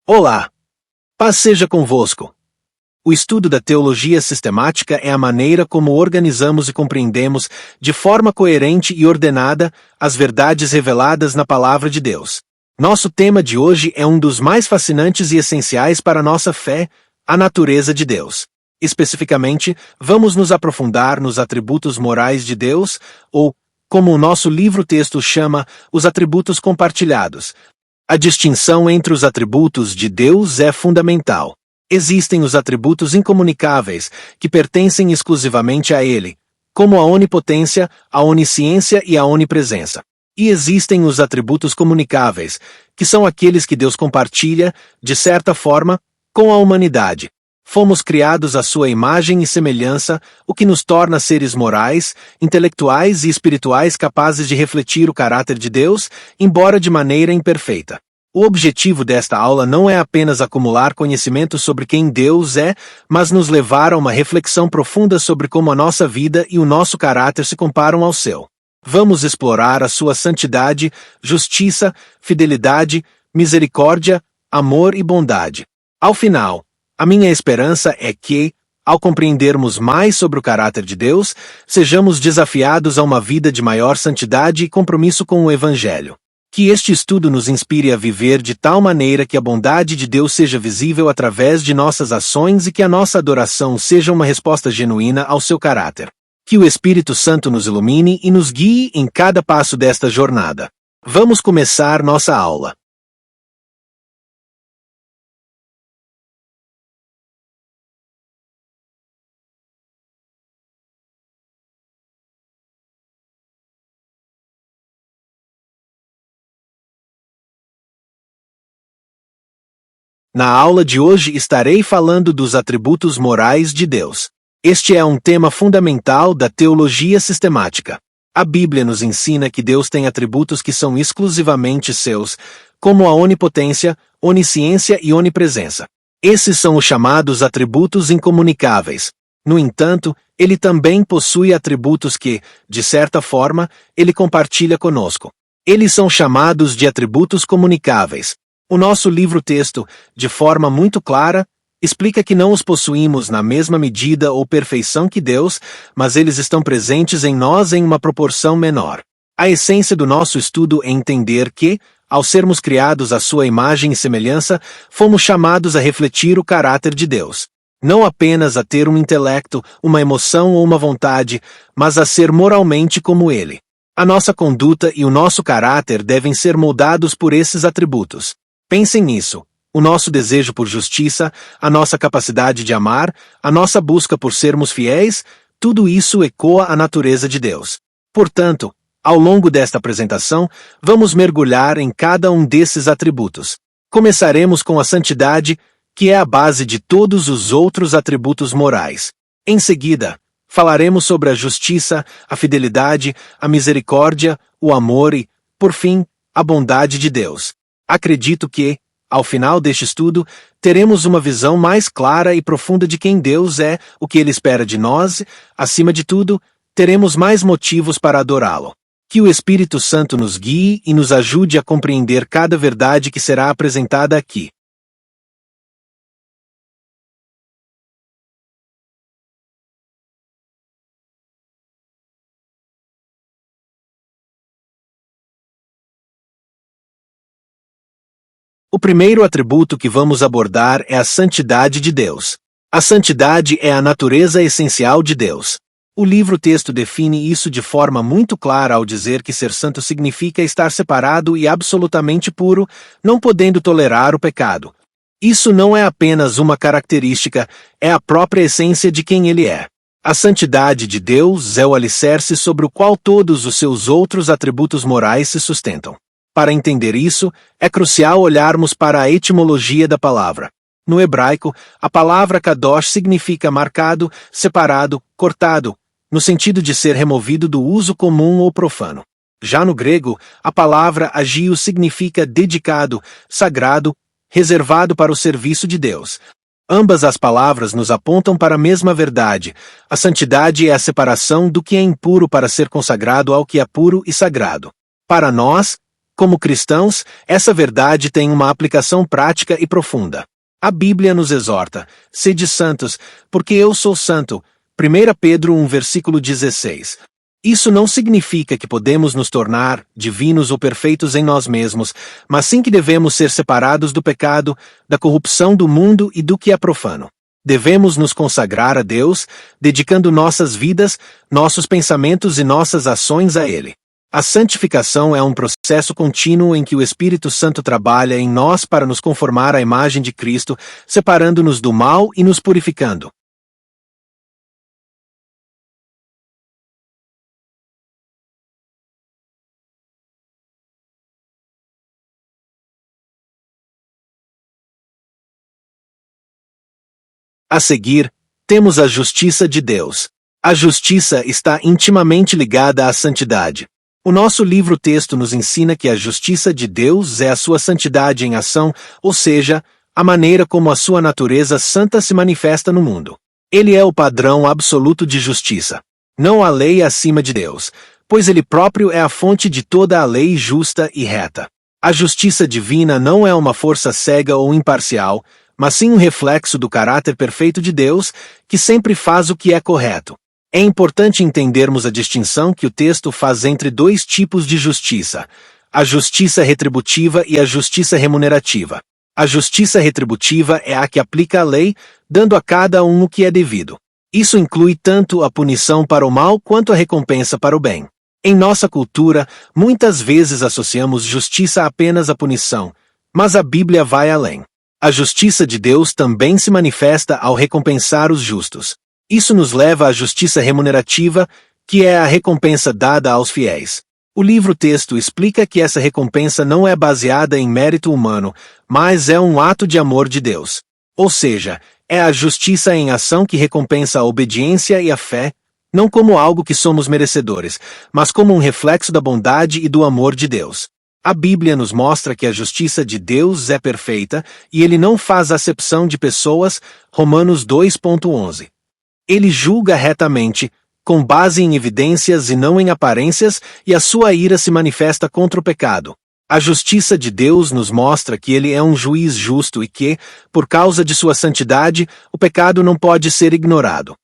Olá! Paz seja convosco. O estudo da teologia sistemática é a maneira como organizamos e compreendemos, de forma coerente e ordenada, as verdades reveladas na Palavra de Deus. Nosso tema de hoje é um dos mais fascinantes e essenciais para a nossa fé, a natureza de Deus. Especificamente, vamos nos aprofundar nos atributos morais de Deus, ou, como o nosso livro-texto chama, os atributos compartilhados. A distinção entre os atributos de Deus é fundamental. Existem os atributos incomunicáveis, que pertencem exclusivamente a Ele, como a onipotência, a onisciência e a onipresença. E existem os atributos comunicáveis, que são aqueles que Deus compartilha, de certa forma, com a humanidade. Fomos criados à sua imagem e semelhança, o que nos torna seres morais, intelectuais e espirituais capazes de refletir o caráter de Deus, embora de maneira imperfeita. O objetivo desta aula não é apenas acumular conhecimento sobre quem Deus é, mas nos levar a uma reflexão profunda sobre como a nossa vida e o nosso caráter se comparam ao seu. Vamos explorar a sua santidade, justiça, fidelidade, misericórdia, amor e bondade. Ao final, a minha esperança é que, ao compreendermos mais sobre o caráter de Deus, sejamos desafiados a uma vida de maior santidade e compromisso com o Evangelho. Que este estudo nos inspire a viver de tal maneira que a bondade de Deus seja visível através de nossas ações e que a nossa adoração seja uma resposta genuína ao seu caráter. Que o Espírito Santo nos ilumine e nos guie em cada passo desta jornada. Vamos começar nossa aula. Na aula de hoje estarei falando dos atributos morais de Deus. Este é um tema fundamental da teologia sistemática. A Bíblia nos ensina que Deus tem atributos que são exclusivamente seus, como a onipotência, onisciência e onipresença. Esses são os chamados atributos incomunicáveis. No entanto, ele também possui atributos que, de certa forma, ele compartilha conosco. Eles são chamados de atributos comunicáveis. O nosso livro-texto, de forma muito clara, explica que não os possuímos na mesma medida ou perfeição que Deus, mas eles estão presentes em nós em uma proporção menor. A essência do nosso estudo é entender que, ao sermos criados à sua imagem e semelhança, fomos chamados a refletir o caráter de Deus. Não apenas a ter um intelecto, uma emoção ou uma vontade, mas a ser moralmente como Ele. A nossa conduta e o nosso caráter devem ser moldados por esses atributos. Pensem nisso. O nosso desejo por justiça, a nossa capacidade de amar, a nossa busca por sermos fiéis, tudo isso ecoa a natureza de Deus. Portanto, ao longo desta apresentação, vamos mergulhar em cada um desses atributos. Começaremos com a santidade, que é a base de todos os outros atributos morais. Em seguida, falaremos sobre a justiça, a fidelidade, a misericórdia, o amor e, por fim, a bondade de Deus. Acredito que, ao final deste estudo, teremos uma visão mais clara e profunda de quem Deus é, o que Ele espera de nós, acima de tudo, teremos mais motivos para adorá-lo. Que o Espírito Santo nos guie e nos ajude a compreender cada verdade que será apresentada aqui. O primeiro atributo que vamos abordar é a santidade de Deus. A santidade é a natureza essencial de Deus. O livro-texto define isso de forma muito clara ao dizer que ser santo significa estar separado e absolutamente puro, não podendo tolerar o pecado. Isso não é apenas uma característica, é a própria essência de quem Ele é. A santidade de Deus é o alicerce sobre o qual todos os seus outros atributos morais se sustentam. Para entender isso, é crucial olharmos para a etimologia da palavra. No hebraico, a palavra kadosh significa marcado, separado, cortado, no sentido de ser removido do uso comum ou profano. Já no grego, a palavra agio significa dedicado, sagrado, reservado para o serviço de Deus. Ambas as palavras nos apontam para a mesma verdade. A santidade é a separação do que é impuro para ser consagrado ao que é puro e sagrado. Para nós, Como cristãos, essa verdade tem uma aplicação prática e profunda. A Bíblia nos exorta: sede santos, porque eu sou santo. 1 Pedro 1 versículo 16. Isso não significa que podemos nos tornar divinos ou perfeitos em nós mesmos, mas sim que devemos ser separados do pecado, da corrupção do mundo e do que é profano. Devemos nos consagrar a Deus, dedicando nossas vidas, nossos pensamentos e nossas ações a Ele. A santificação é um processo contínuo em que o Espírito Santo trabalha em nós para nos conformar à imagem de Cristo, separando-nos do mal e nos purificando. A seguir, temos a justiça de Deus. A justiça está intimamente ligada à santidade. O nosso livro-texto nos ensina que a justiça de Deus é a sua santidade em ação, ou seja, a maneira como a sua natureza santa se manifesta no mundo. Ele é o padrão absoluto de justiça. Não há lei acima de Deus, pois Ele próprio é a fonte de toda a lei justa e reta. A justiça divina não é uma força cega ou imparcial, mas sim um reflexo do caráter perfeito de Deus, que sempre faz o que é correto. É importante entendermos a distinção que o texto faz entre dois tipos de justiça: a justiça retributiva e a justiça remunerativa. A justiça retributiva é a que aplica a lei, dando a cada um o que é devido. Isso inclui tanto a punição para o mal quanto a recompensa para o bem. Em nossa cultura, muitas vezes associamos justiça apenas à punição, mas a Bíblia vai além. A justiça de Deus também se manifesta ao recompensar os justos. Isso nos leva à justiça remunerativa, que é a recompensa dada aos fiéis. O livro-texto explica que essa recompensa não é baseada em mérito humano, mas é um ato de amor de Deus. Ou seja, é a justiça em ação que recompensa a obediência e a fé, não como algo que somos merecedores, mas como um reflexo da bondade e do amor de Deus. A Bíblia nos mostra que a justiça de Deus é perfeita e Ele não faz acepção de pessoas, Romanos 2:11. Ele julga retamente, com base em evidências e não em aparências, e a sua ira se manifesta contra o pecado. A justiça de Deus nos mostra que Ele é um juiz justo e que, por causa de sua santidade, o pecado não pode ser ignorado.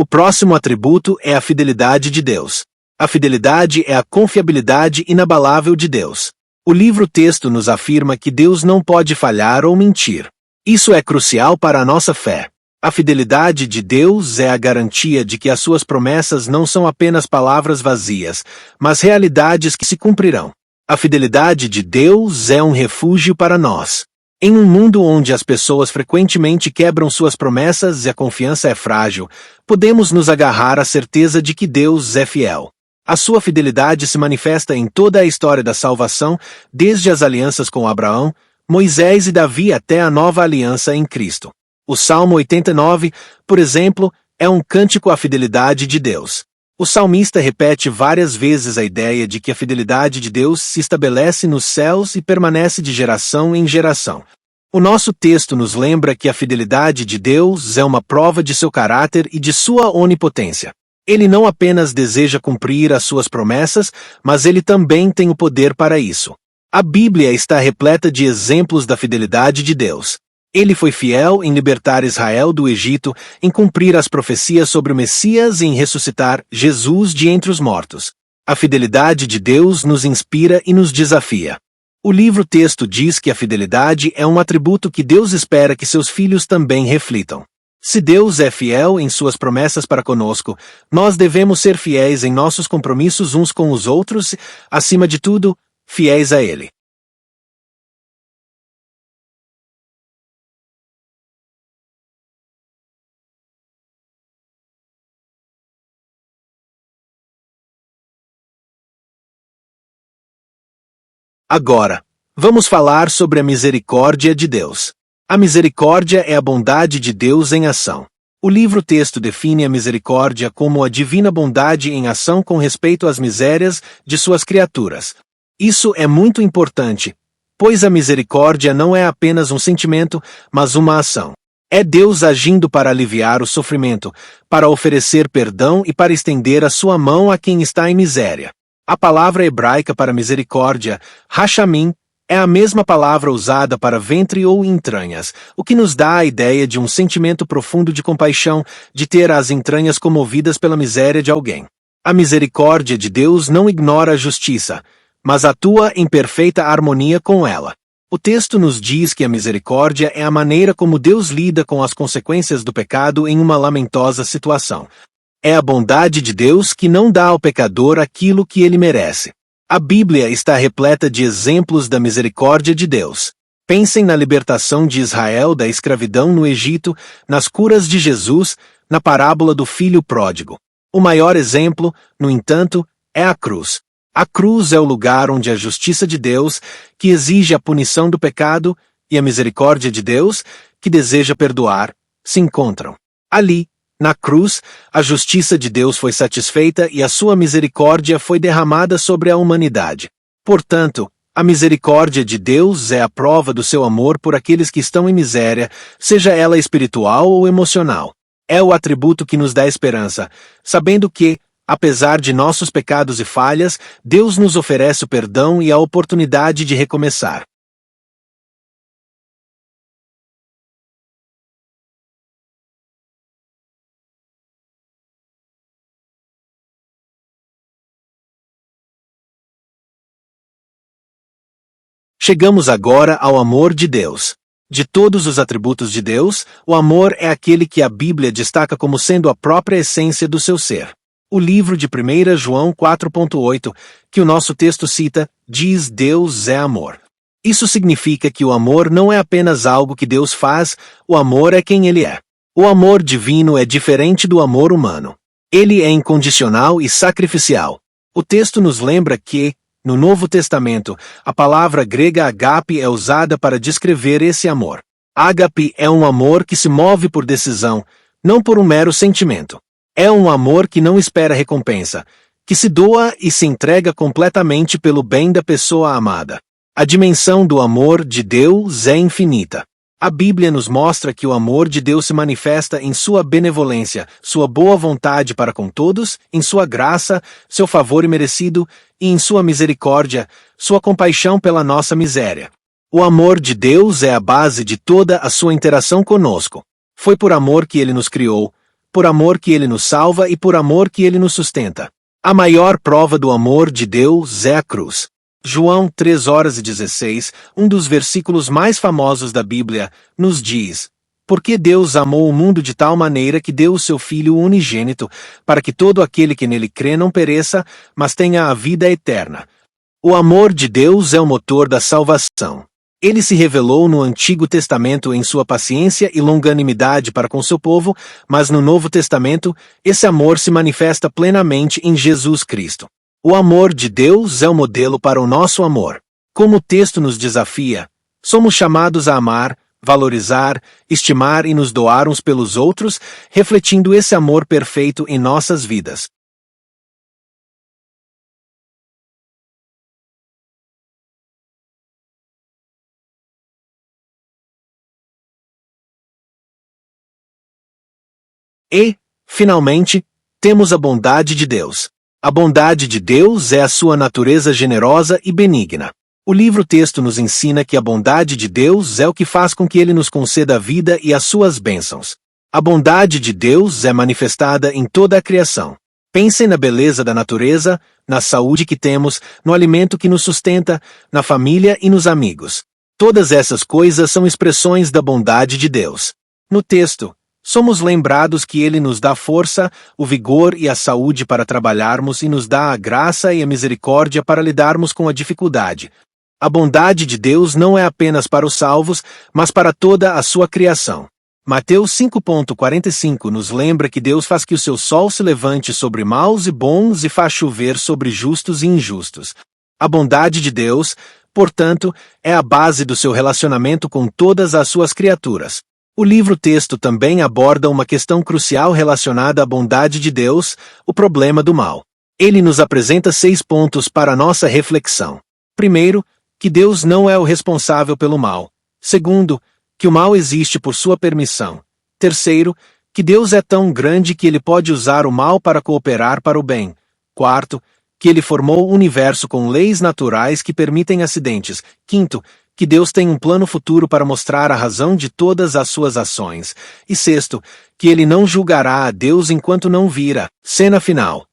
O próximo atributo é a fidelidade de Deus. A fidelidade é a confiabilidade inabalável de Deus. O livro-texto nos afirma que Deus não pode falhar ou mentir. Isso é crucial para a nossa fé. A fidelidade de Deus é a garantia de que as suas promessas não são apenas palavras vazias, mas realidades que se cumprirão. A fidelidade de Deus é um refúgio para nós. Em um mundo onde as pessoas frequentemente quebram suas promessas e a confiança é frágil, podemos nos agarrar à certeza de que Deus é fiel. A sua fidelidade se manifesta em toda a história da salvação, desde as alianças com Abraão, Moisés e Davi até a nova aliança em Cristo. O Salmo 89, por exemplo, é um cântico à fidelidade de Deus. O salmista repete várias vezes a ideia de que a fidelidade de Deus se estabelece nos céus e permanece de geração em geração. O nosso texto nos lembra que a fidelidade de Deus é uma prova de seu caráter e de sua onipotência. Ele não apenas deseja cumprir as suas promessas, mas ele também tem o poder para isso. A Bíblia está repleta de exemplos da fidelidade de Deus. Ele foi fiel em libertar Israel do Egito, em cumprir as profecias sobre o Messias e em ressuscitar Jesus de entre os mortos. A fidelidade de Deus nos inspira e nos desafia. O livro-texto diz que a fidelidade é um atributo que Deus espera que seus filhos também reflitam. Se Deus é fiel em suas promessas para conosco, nós devemos ser fiéis em nossos compromissos uns com os outros, acima de tudo, fiéis a Ele. Agora, vamos falar sobre a misericórdia de Deus. A misericórdia é a bondade de Deus em ação. O livro-texto define a misericórdia como a divina bondade em ação com respeito às misérias de suas criaturas. Isso é muito importante, Pois a misericórdia não é apenas um sentimento, mas uma ação. É Deus agindo para aliviar o sofrimento, para oferecer perdão e para estender a sua mão a quem está em miséria. A palavra hebraica para misericórdia, rachamim, é a mesma palavra usada para ventre ou entranhas, o que nos dá a ideia de um sentimento profundo de compaixão, de ter as entranhas comovidas pela miséria de alguém. A misericórdia de Deus não ignora a justiça, mas atua em perfeita harmonia com ela. O texto nos diz que a misericórdia é a maneira como Deus lida com as consequências do pecado em uma lamentosa situação. É a bondade de Deus que não dá ao pecador aquilo que ele merece. A Bíblia está repleta de exemplos da misericórdia de Deus. Pensem na libertação de Israel da escravidão no Egito, nas curas de Jesus, na parábola do filho pródigo. O maior exemplo, no entanto, é a cruz. A cruz é o lugar onde a justiça de Deus, que exige a punição do pecado, e a misericórdia de Deus, que deseja perdoar, se encontram. Ali, na cruz, a justiça de Deus foi satisfeita e a sua misericórdia foi derramada sobre a humanidade. Portanto, a misericórdia de Deus é a prova do seu amor por aqueles que estão em miséria, seja ela espiritual ou emocional. É o atributo que nos dá esperança, sabendo que, apesar de nossos pecados e falhas, Deus nos oferece o perdão e a oportunidade de recomeçar. Chegamos agora ao amor de Deus. De todos os atributos de Deus, o amor é aquele que a Bíblia destaca como sendo a própria essência do seu ser. O livro de 1 João 4.8, que o nosso texto cita, diz: Deus é amor. Isso significa que o amor não é apenas algo que Deus faz, o amor é quem Ele é. O amor divino é diferente do amor humano. Ele é incondicional e sacrificial. O texto nos lembra que, no Novo Testamento, a palavra grega agape é usada para descrever esse amor. Ágape é um amor que se move por decisão, não por um mero sentimento. É um amor que não espera recompensa, que se doa e se entrega completamente pelo bem da pessoa amada. A dimensão do amor de Deus é infinita. A Bíblia nos mostra que o amor de Deus se manifesta em sua benevolência, sua boa vontade para com todos, em sua graça, seu favor imerecido, e em sua misericórdia, sua compaixão pela nossa miséria. O amor de Deus é a base de toda a sua interação conosco. Foi por amor que Ele nos criou, por amor que Ele nos salva e por amor que Ele nos sustenta. A maior prova do amor de Deus é a cruz. João 3:16, um dos versículos mais famosos da Bíblia, nos diz: Porque Deus amou o mundo de tal maneira que deu o seu Filho unigênito, para que todo aquele que nele crê não pereça, mas tenha a vida eterna. O amor de Deus é o motor da salvação. Ele se revelou no Antigo Testamento em sua paciência e longanimidade para com seu povo, mas no Novo Testamento, esse amor se manifesta plenamente em Jesus Cristo. O amor de Deus é o modelo para o nosso amor. Como o texto nos desafia, somos chamados a amar, valorizar, estimar e nos doar uns pelos outros, refletindo esse amor perfeito em nossas vidas. E, finalmente, temos a bondade de Deus. A bondade de Deus é a sua natureza generosa e benigna. O livro-texto nos ensina que a bondade de Deus é o que faz com que Ele nos conceda a vida e as suas bênçãos. A bondade de Deus é manifestada em toda a criação. Pensem na beleza da natureza, na saúde que temos, no alimento que nos sustenta, na família e nos amigos. Todas essas coisas são expressões da bondade de Deus. No texto, somos lembrados que Ele nos dá força, o vigor e a saúde para trabalharmos e nos dá a graça e a misericórdia para lidarmos com a dificuldade. A bondade de Deus não é apenas para os salvos, mas para toda a sua criação. Mateus 5:45 nos lembra que Deus faz que o seu sol se levante sobre maus e bons e faz chover sobre justos e injustos. A bondade de Deus, portanto, é a base do seu relacionamento com todas as suas criaturas. O livro-texto também aborda uma questão crucial relacionada à bondade de Deus, o problema do mal. Ele nos apresenta 6 pontos para nossa reflexão. Primeiro, que Deus não é o responsável pelo mal. Segundo, que o mal existe por sua permissão. Terceiro, que Deus é tão grande que ele pode usar o mal para cooperar para o bem. Quarto, que ele formou o universo com leis naturais que permitem acidentes. Quinto, que Deus tem um plano futuro para mostrar a razão de todas as suas ações. E sexto, que ele não julgará a Deus enquanto não vira. Cena final.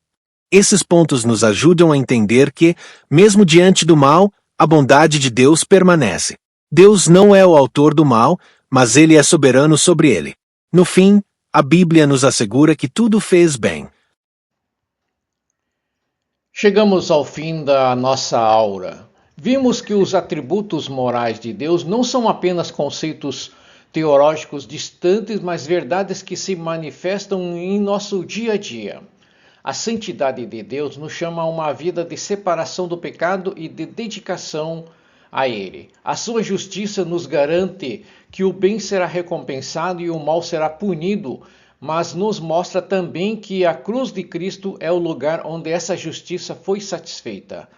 Esses pontos nos ajudam a entender que, mesmo diante do mal, a bondade de Deus permanece. Deus não é o autor do mal, mas ele é soberano sobre ele. No fim, a Bíblia nos assegura que tudo fez bem. Chegamos ao fim da nossa aula. Vimos que os atributos morais de Deus não são apenas conceitos teológicos distantes, mas verdades que se manifestam em nosso dia a dia. A santidade de Deus nos chama a uma vida de separação do pecado e de dedicação a Ele. A sua justiça nos garante que o bem será recompensado e o mal será punido, mas nos mostra também que a cruz de Cristo é o lugar onde essa justiça foi satisfeita.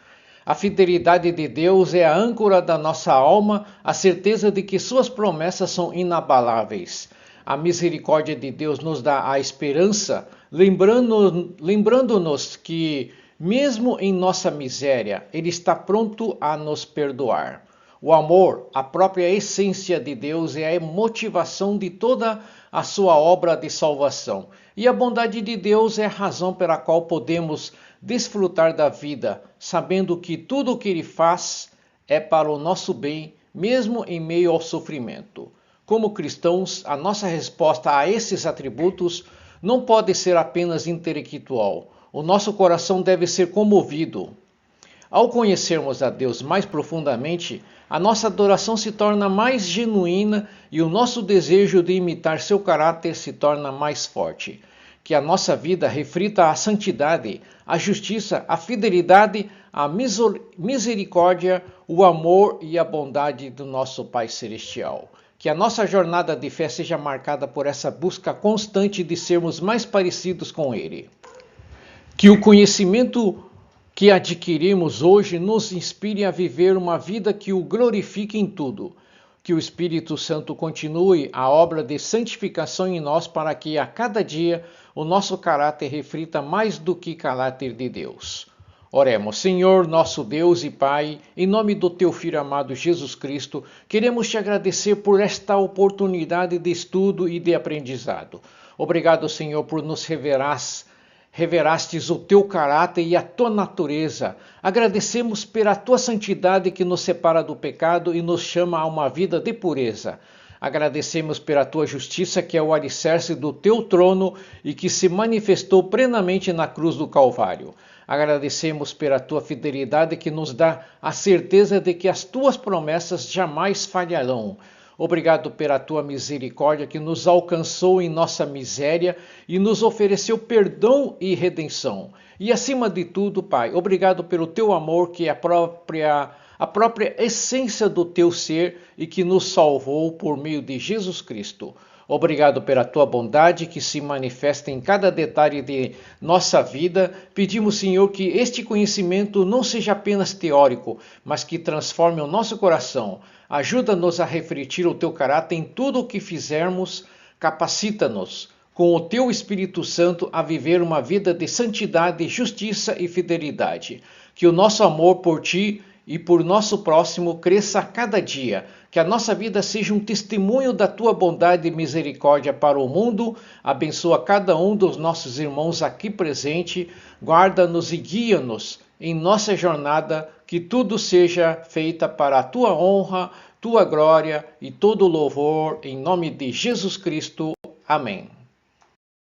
A fidelidade de Deus é a âncora da nossa alma, a certeza de que suas promessas são inabaláveis. A misericórdia de Deus nos dá a esperança, lembrando-nos que, mesmo em nossa miséria, Ele está pronto a nos perdoar. O amor, a própria essência de Deus, é a motivação de toda a sua obra de salvação. E a bondade de Deus é a razão pela qual podemos desfrutar da vida, sabendo que tudo o que Ele faz é para o nosso bem, mesmo em meio ao sofrimento. Como cristãos, a nossa resposta a esses atributos não pode ser apenas intelectual. O nosso coração deve ser comovido. Ao conhecermos a Deus mais profundamente, a nossa adoração se torna mais genuína e o nosso desejo de imitar seu caráter se torna mais forte. Que a nossa vida reflita a santidade, a justiça, a fidelidade, a misericórdia, o amor e a bondade do nosso Pai Celestial. Que a nossa jornada de fé seja marcada por essa busca constante de sermos mais parecidos com Ele. Que o conhecimento que adquirimos hoje nos inspire a viver uma vida que o glorifique em tudo. Que o Espírito Santo continue a obra de santificação em nós para que a cada dia o nosso caráter reflita mais do que caráter de Deus. Oremos. Senhor, nosso Deus e Pai, em nome do Teu Filho amado Jesus Cristo, queremos Te agradecer por esta oportunidade de estudo e de aprendizado. Obrigado, Senhor, por nos revelastes o Teu caráter e a Tua natureza. Agradecemos pela Tua santidade que nos separa do pecado e nos chama a uma vida de pureza. Agradecemos pela Tua justiça, que é o alicerce do Teu trono e que se manifestou plenamente na cruz do Calvário. Agradecemos pela Tua fidelidade, que nos dá a certeza de que as Tuas promessas jamais falharão. Obrigado pela Tua misericórdia, que nos alcançou em nossa miséria e nos ofereceu perdão e redenção. E acima de tudo, Pai, obrigado pelo Teu amor, que é a própria essência do Teu ser e que nos salvou por meio de Jesus Cristo. Obrigado pela Tua bondade que se manifesta em cada detalhe de nossa vida. Pedimos, Senhor, que este conhecimento não seja apenas teórico, mas que transforme o nosso coração. Ajuda-nos a refletir o Teu caráter em tudo o que fizermos. Capacita-nos com o Teu Espírito Santo a viver uma vida de santidade, justiça e fidelidade. Que o nosso amor por Ti e por nosso próximo cresça a cada dia. Que a nossa vida seja um testemunho da Tua bondade e misericórdia para o mundo. Abençoa cada um dos nossos irmãos aqui presente. Guarda-nos e guia-nos em nossa jornada. Que tudo seja feito para a Tua honra, Tua glória e todo louvor. Em nome de Jesus Cristo. Amém.